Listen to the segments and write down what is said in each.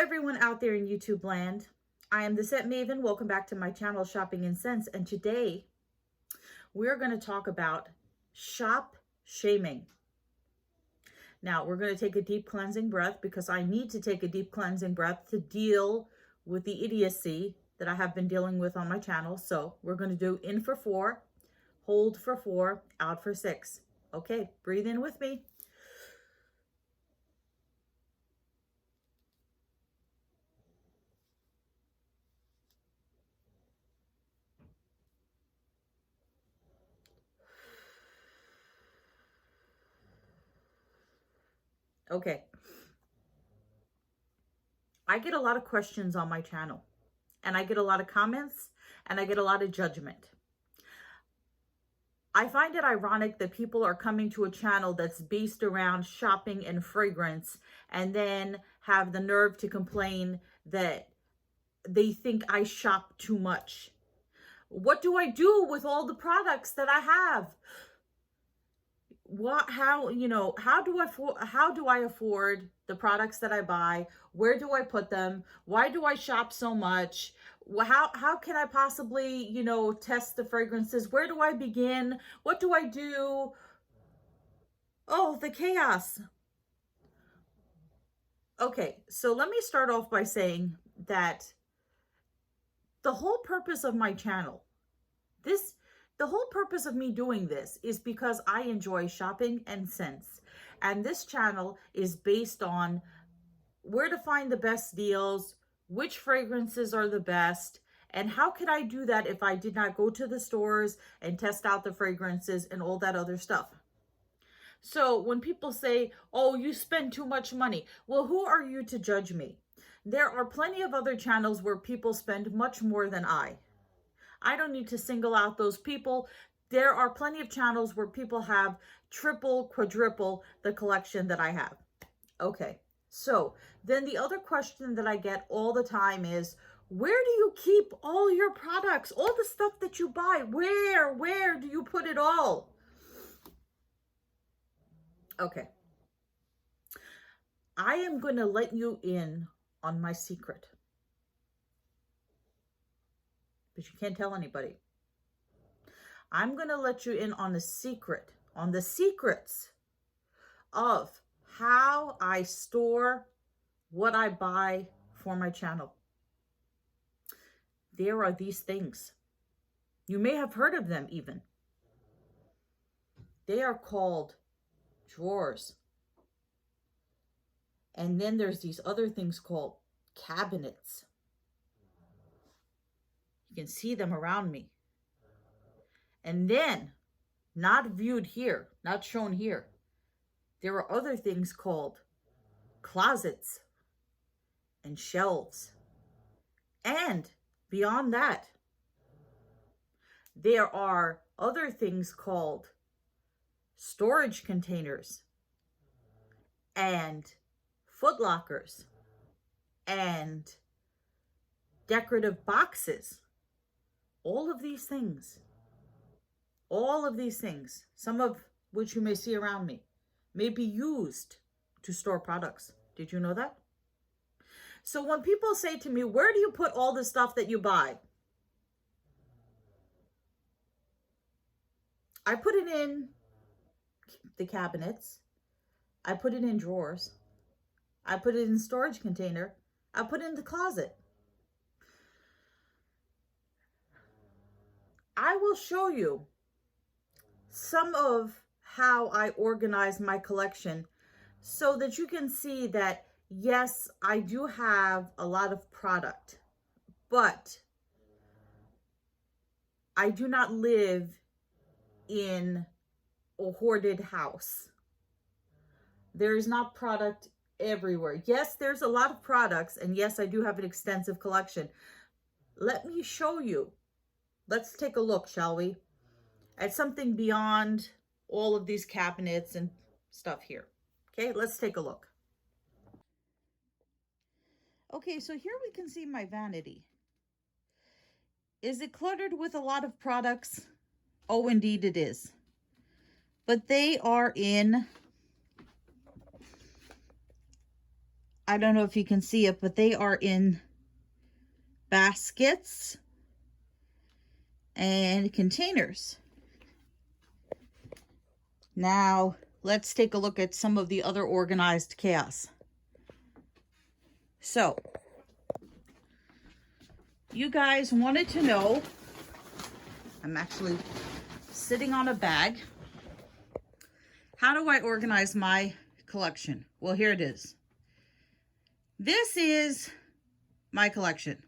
everyone out there in YouTube land. I am the Scent Maven. Welcome back to my channel, Shopping in Scents. And today we're going to talk about shop shaming. Now we're going to take a deep cleansing breath because I need to take a deep cleansing breath to deal with the idiocy that I have been dealing with on my channel. So we're going to do in for 4, hold for 4, out for 6. Okay, breathe in with me. Okay. I get a lot of questions on my channel, and I get a lot of comments, and I get a lot of judgment. I find it ironic that people are coming to a channel that's based around shopping and fragrance and then have the nerve to complain that they think I shop too much. What do I do with all the products that I have? How do I afford the products that I buy? Where do I put them? Why do I shop so much? How can I possibly, test the fragrances? Where do I begin? What do I do? Oh, the chaos. Okay, so let me start off by saying that the whole purpose of my channel, the whole purpose of me doing this is because I enjoy shopping and scents. And this channel is based on where to find the best deals, which fragrances are the best, and how could I do that if I did not go to the stores and test out the fragrances and all that other stuff. So when people say, oh, you spend too much money, well, who are you to judge me? There are plenty of other channels where people spend much more than I don't need to single out those people. There are plenty of channels where people have triple, quadruple the collection that I have. Okay, so then the other question that I get all the time is, where do you keep all your products? All the stuff that you buy, where do you put it all? Okay. I am going to let you in on my secret. But you can't tell anybody. I'm going to let you in on a secret, on the secrets of how I store what I buy for my channel. There are these things. You may have heard of them even. They are called drawers. And then there's these other things called cabinets. You can see them around me. And then, not viewed here, not shown here, there are other things called closets and shelves. And beyond that, there are other things called storage containers and footlockers and decorative boxes. All of these things, some of which you may see around me, may be used to store products. Did you know that? So when people say to me, where do you put all the stuff that you buy? I put it in the cabinets. I put it in drawers. I put it in storage container. I put it in the closet. I will show you some of how I organize my collection so that you can see that, yes, I do have a lot of product, but I do not live in a hoarded house. There is not product everywhere. Yes, there's a lot of products, and yes, I do have an extensive collection. Let me show you. Let's take a look, shall we, at something beyond all of these cabinets and stuff here. Okay, let's take a look. Okay, so here we can see my vanity. Is it cluttered with a lot of products? Oh, indeed it is. But they are in I don't know if you can see it, but they are in baskets and containers. Now, let's take a look at some of the other organized chaos. So, you guys wanted to know, I'm actually sitting on a bag. How do I organize my collection? Well, here it is. This is my collection.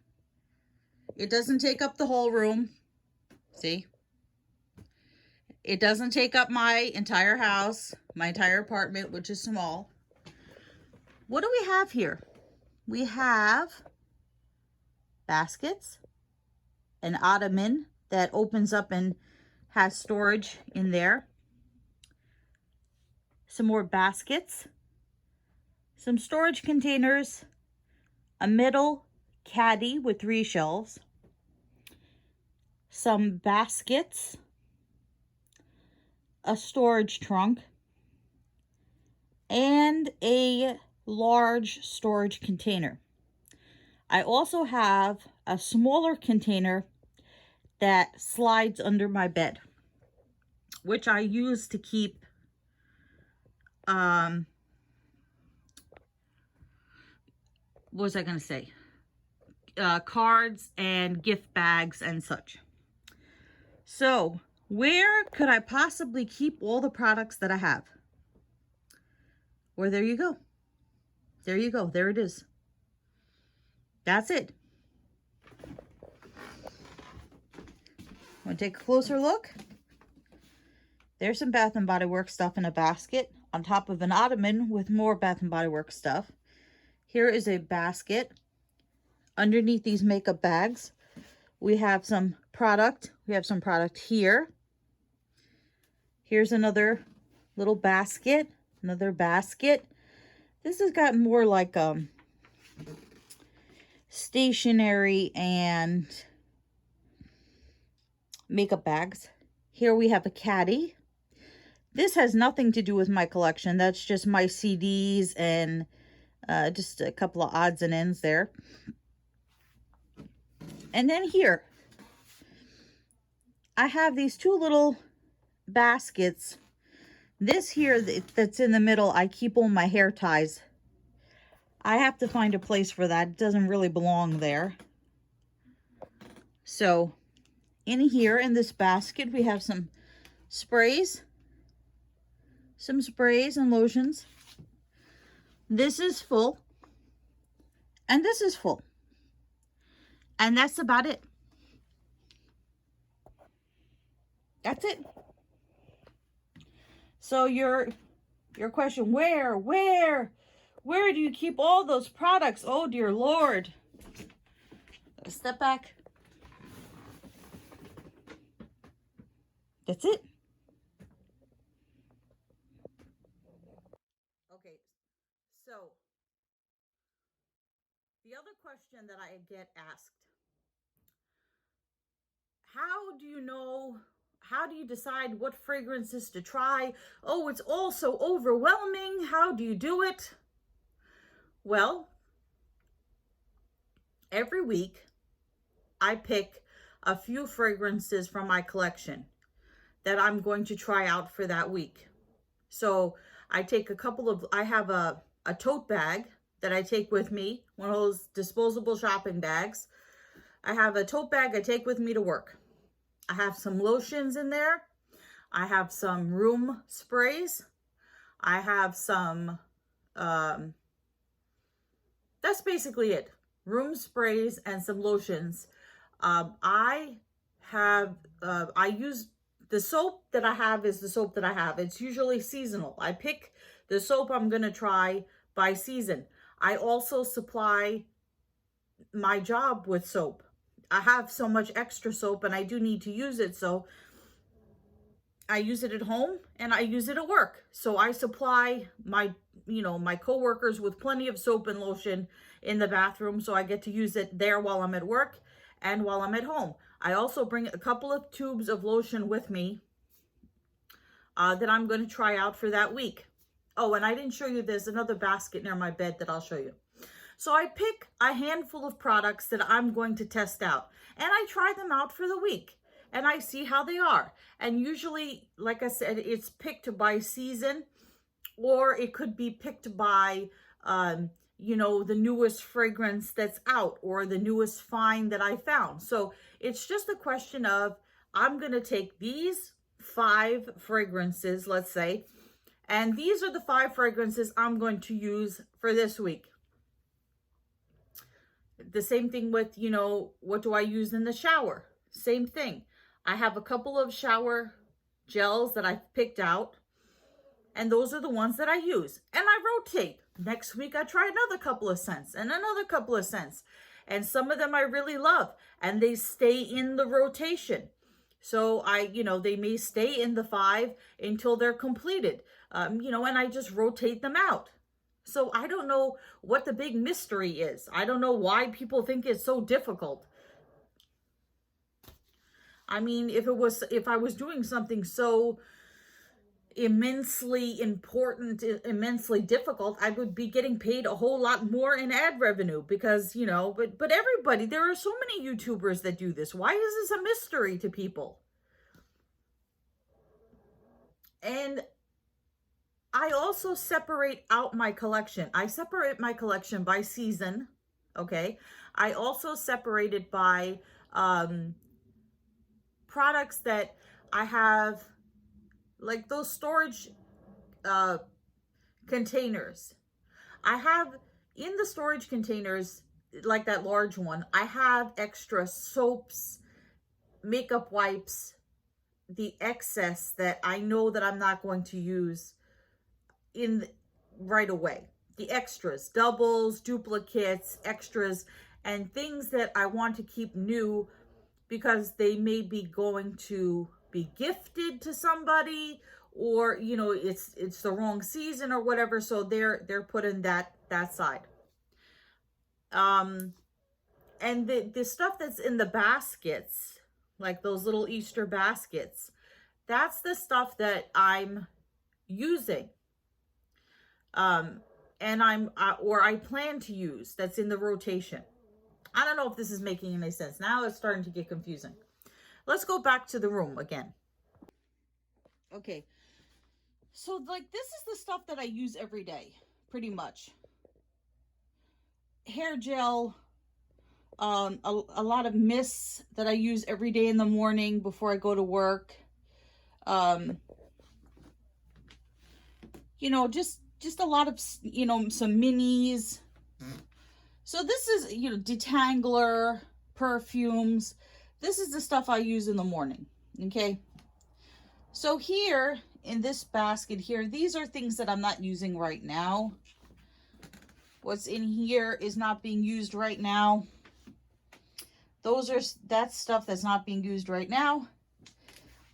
It doesn't take up the whole room. See? It doesn't take up my entire house, my entire apartment, which is small. What do we have here? We have baskets, an ottoman that opens up and has storage in there, some more baskets, some storage containers, a middle caddy with 3 shelves, some baskets, a storage trunk, and a large storage container. I also have a smaller container that slides under my bed, which I use to keep what was I going to say? Cards and gift bags and such. So, where could I possibly keep all the products that I have? Well, there you go. There you go. There it is. That's it. Want to take a closer look? There's some Bath & Body Works stuff in a basket on top of an ottoman with more Bath & Body Works stuff. Here is a basket. Underneath these makeup bags, we have some product. We have some product here. Here's another little basket. Another basket. This has got more like stationery and makeup bags. Here we have a caddy. This has nothing to do with my collection. That's just my CDs and just a couple of odds and ends there. And then here, I have these 2 little baskets. This here that's in the middle, I keep all my hair ties. I have to find a place for that. It doesn't really belong there. So, in here, in this basket, we have some sprays. Some sprays and lotions. This is full. And this is full. And that's about it. That's it. So your question, where do you keep all those products? Oh dear Lord. Step back. That's it. Okay, so the other question that I get asked, how do you decide what fragrances to try? Oh, it's all so overwhelming. How do you do it? Well, every week I pick a few fragrances from my collection that I'm going to try out for that week. So I take I have a tote bag that I take with me, one of those disposable shopping bags. I have a tote bag I take with me to work. I have some lotions in there. I have some room sprays. I have some, that's basically it. Room sprays and some lotions. I use the soap that I have is the soap that I have. It's usually seasonal. I pick the soap I'm going to try by season. I also supply my job with soap. I have so much extra soap and I do need to use it. So I use it at home and I use it at work. So I supply my coworkers with plenty of soap and lotion in the bathroom. So I get to use it there while I'm at work and while I'm at home. I also bring a couple of tubes of lotion with me that I'm going to try out for that week. Oh, and I didn't show you, there's another basket near my bed that I'll show you. So I pick a handful of products that I'm going to test out, and I try them out for the week and I see how they are. And usually, like I said, it's picked by season, or it could be picked by, you know, the newest fragrance that's out or the newest find that I found. So it's just a question of, I'm going to take these 5 fragrances, let's say, and these are the 5 fragrances I'm going to use for this week. The same thing with, you know, what do I use in the shower? Same thing. I have a couple of shower gels that I've picked out, and those are the ones that I use. And I rotate. Next week, I try another couple of scents and another couple of scents. And some of them I really love, and they stay in the rotation. So you know, they may stay in the 5 until they're completed, you know, and I just rotate them out. So I don't know what the big mystery is. I don't know why people think it's so difficult. I mean, if I was doing something so immensely important, immensely difficult, I would be getting paid a whole lot more in ad revenue, because, you know, but everybody, there are so many YouTubers that do this. Why is this a mystery to people? And I also separate out my collection. I separate my collection by season, okay? I also separate it by products that I have, like those storage containers. I have, in the storage containers, like that large one, I have extra soaps, makeup wipes, the excess that I know that I'm not going to use right away. The extras, doubles, duplicates, extras, and things that I want to keep new because they may be going to be gifted to somebody, or, you know, it's the wrong season or whatever, so they're put in that side. And the stuff that's in the baskets, like those little Easter baskets, that's the stuff that I'm using, and I plan to use, that's in the rotation. I don't know if this is making any sense. Now it's starting to get confusing. Let's go back to the room again. Okay. So, like, this is the stuff that I use every day, pretty much. Hair gel, a lot of mists that I use every day in the morning before I go to work. You know, just a lot of, you know, some minis. So this is, you know, detangler, perfumes. This is the stuff I use in the morning, okay? So here, in this basket here, these are things that I'm not using right now. What's in here is not being used right now. That's stuff that's not being used right now.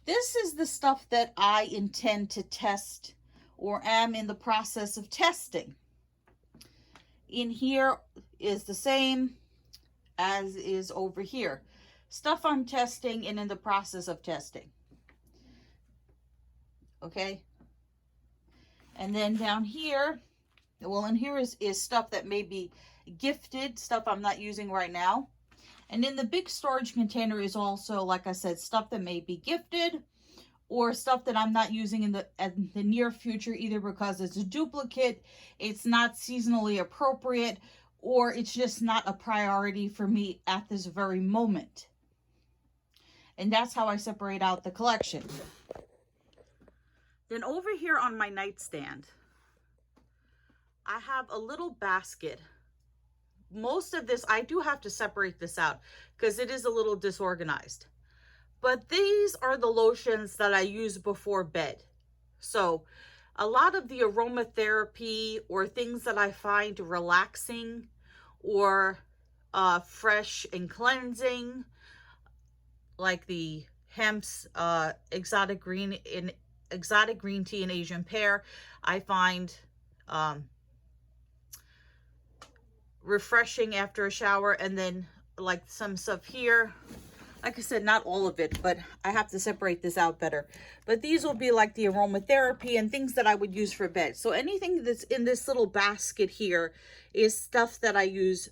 This is the stuff that I intend to test, or am in the process of testing. In here is the same as is over here. Stuff I'm testing and in the process of testing. Okay. And then down here, well, in here is stuff that may be gifted, stuff I'm not using right now. And in the big storage container is also, like I said, stuff that may be gifted, or stuff that I'm not using in the near future, either because it's a duplicate, it's not seasonally appropriate, or it's just not a priority for me at this very moment. And that's how I separate out the collection. Then over here on my nightstand, I have a little basket. Most of this, I do have to separate this out because it is a little disorganized. But these are the lotions that I use before bed. So a lot of the aromatherapy, or things that I find relaxing or fresh and cleansing, like the Hemp's exotic green tea and Asian pear, I find refreshing after a shower. And then, like, some stuff here, like I said, not all of it, but I have to separate this out better. But these will be like the aromatherapy and things that I would use for bed. So anything that's in this little basket here is stuff that I use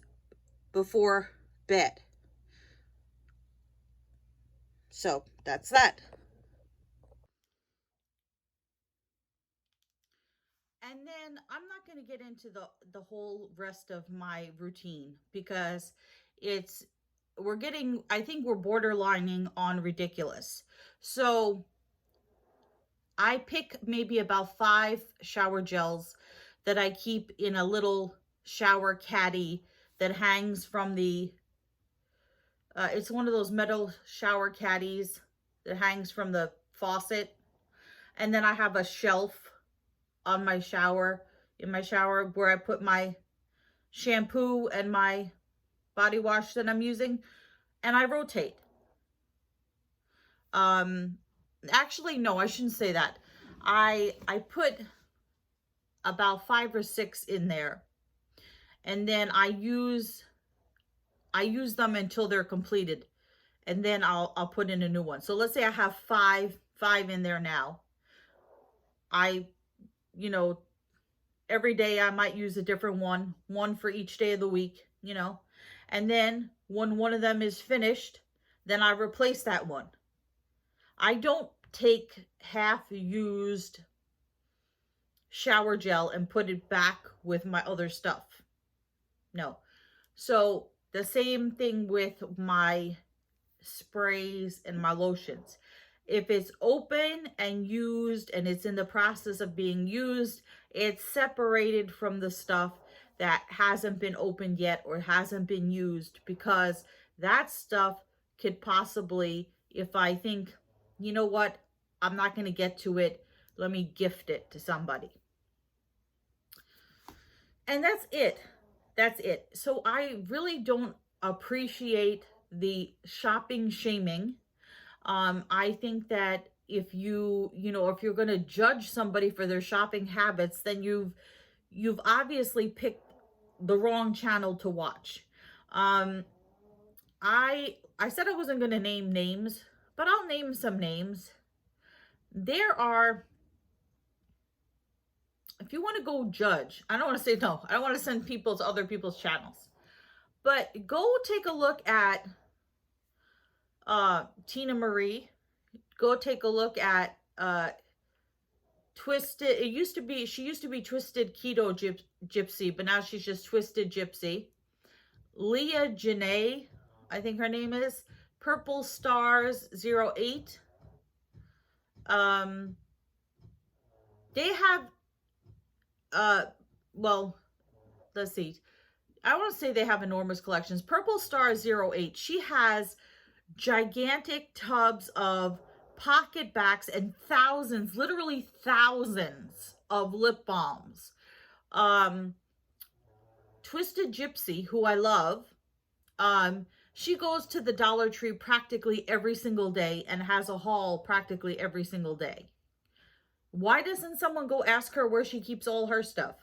before bed. So that's that. And then I'm not going to get into the whole rest of my routine because it's we're getting, I think we're borderlining on ridiculous. So I pick maybe about 5 shower gels that I keep in a little shower caddy that hangs from the it's one of those metal shower caddies that hangs from the faucet. And then I have a shelf on my shower, in my shower, where I put my shampoo and my body wash that I'm using, and I rotate. Actually, no, I shouldn't say that. I put about 5 or 6 in there, and then I use them until they're completed, and then I'll put in a new one. So let's say I have five in there now. You know, every day I might use a different one for each day of the week, you know. And then when one of them is finished, then I replace that one. I don't take half-used shower gel and put it back with my other stuff. No. So the same thing with my sprays and my lotions. If it's open and used and it's in the process of being used, it's separated from the stuff that hasn't been opened yet or hasn't been used, because that stuff could possibly, if I think, you know what, I'm not going to get to it, let me gift it to somebody. And that's it. That's it. So I really don't appreciate the shopping shaming. I think that if if you're going to judge somebody for their shopping habits, then you've obviously picked the wrong channel to watch. I said I wasn't going to name names, but I'll name some names. There are, if you want to go judge, I don't want to say no, I don't want to send people to other people's channels, but go take a look at Tina Marie. Go take a look at Twisted. She used to be Twisted Keto Gypsy, but now she's just Twisted Gypsy. Leah Janae, I think her name is. Purple Stars 08. They have well, let's see. I want to say they have enormous collections. Purple Star 08, she has gigantic tubs of PocketBacs and thousands, literally thousands of lip balms. Twisted Gypsy, who I love, she goes to the Dollar Tree practically every single day and has a haul practically every single day. Why doesn't someone go ask her where she keeps all her stuff?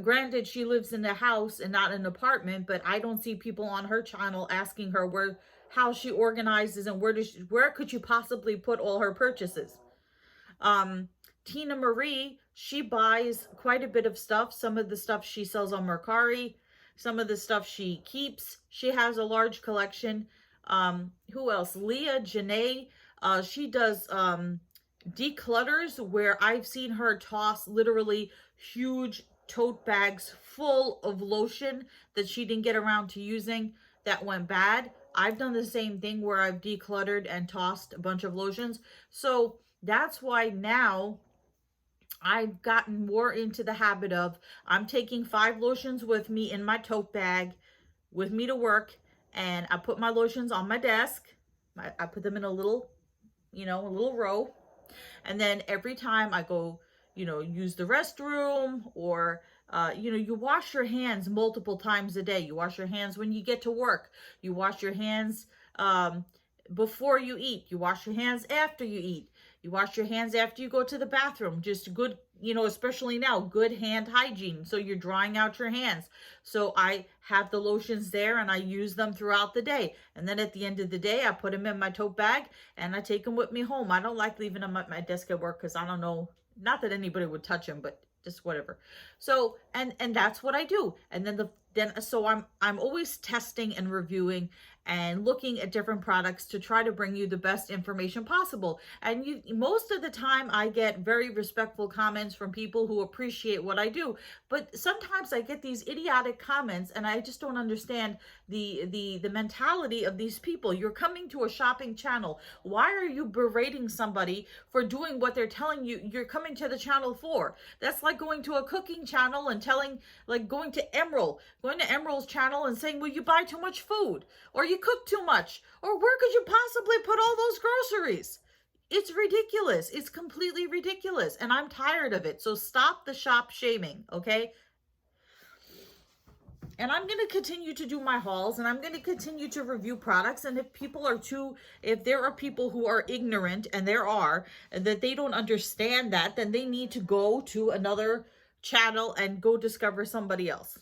Granted, she lives in a house and not an apartment, but I don't see people on her channel asking her how she organizes and where could you possibly put all her purchases. Tina Marie, she buys quite a bit of stuff. Some of the stuff she sells on Mercari, some of the stuff she keeps. She has a large collection. Who else? Leah Janae, she does declutters, where I've seen her toss literally huge tote bags full of lotion that she didn't get around to using that went bad. I've done the same thing where I've decluttered and tossed a bunch of lotions. So that's why now I've gotten more into the habit of, I'm taking 5 lotions with me in my tote bag with me to work, and I put my lotions on my desk. I put them in a little, a little row. And then every time I go, use the restroom, or, you wash your hands multiple times a day. You wash your hands when you get to work. You wash your hands before you eat. You wash your hands after you eat. You wash your hands after you go to the bathroom. Just good you know, especially now, good hand hygiene. So you're drying out your hands. So I have the lotions there and I use them throughout the day. And then at the end of the day, I put them in my tote bag and I take them with me home. I don't like leaving them at my desk at work because I don't know, not that anybody would touch them, but just whatever. So, and that's what I do. And then so I'm always testing and reviewing and looking at different products to try to bring you the best information possible. And most of the time I get very respectful comments from people who appreciate what I do. But sometimes I get these idiotic comments and I just don't understand the mentality of these people. You're coming to a shopping channel. Why are you berating somebody for doing what they're telling you you're coming to the channel for? That's like going to a cooking channel and going to Emerald's channel and saying, well, you buy too much food, or you cook too much, or where could you possibly put all those groceries? It's ridiculous. It's completely ridiculous. And I'm tired of it. So stop the shop shaming, okay? And I'm going to continue to do my hauls, and I'm going to continue to review products. And if there are people who are ignorant, and that they don't understand that, then they need to go to another channel and go discover somebody else.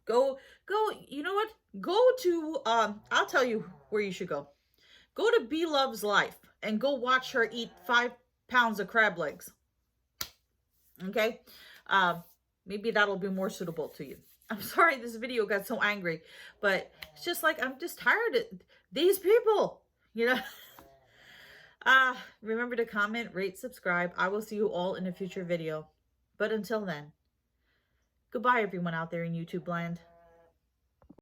You know what? Go to, I'll tell you where you should go. Go to B Loves Life and go watch her eat 5 pounds of crab legs. Okay? Maybe that'll be more suitable to you. I'm sorry this video got so angry, but it's just like, I'm just tired of these people, you know? Remember to comment, rate, subscribe. I will see you all in a future video. But until then, goodbye everyone out there in YouTube land.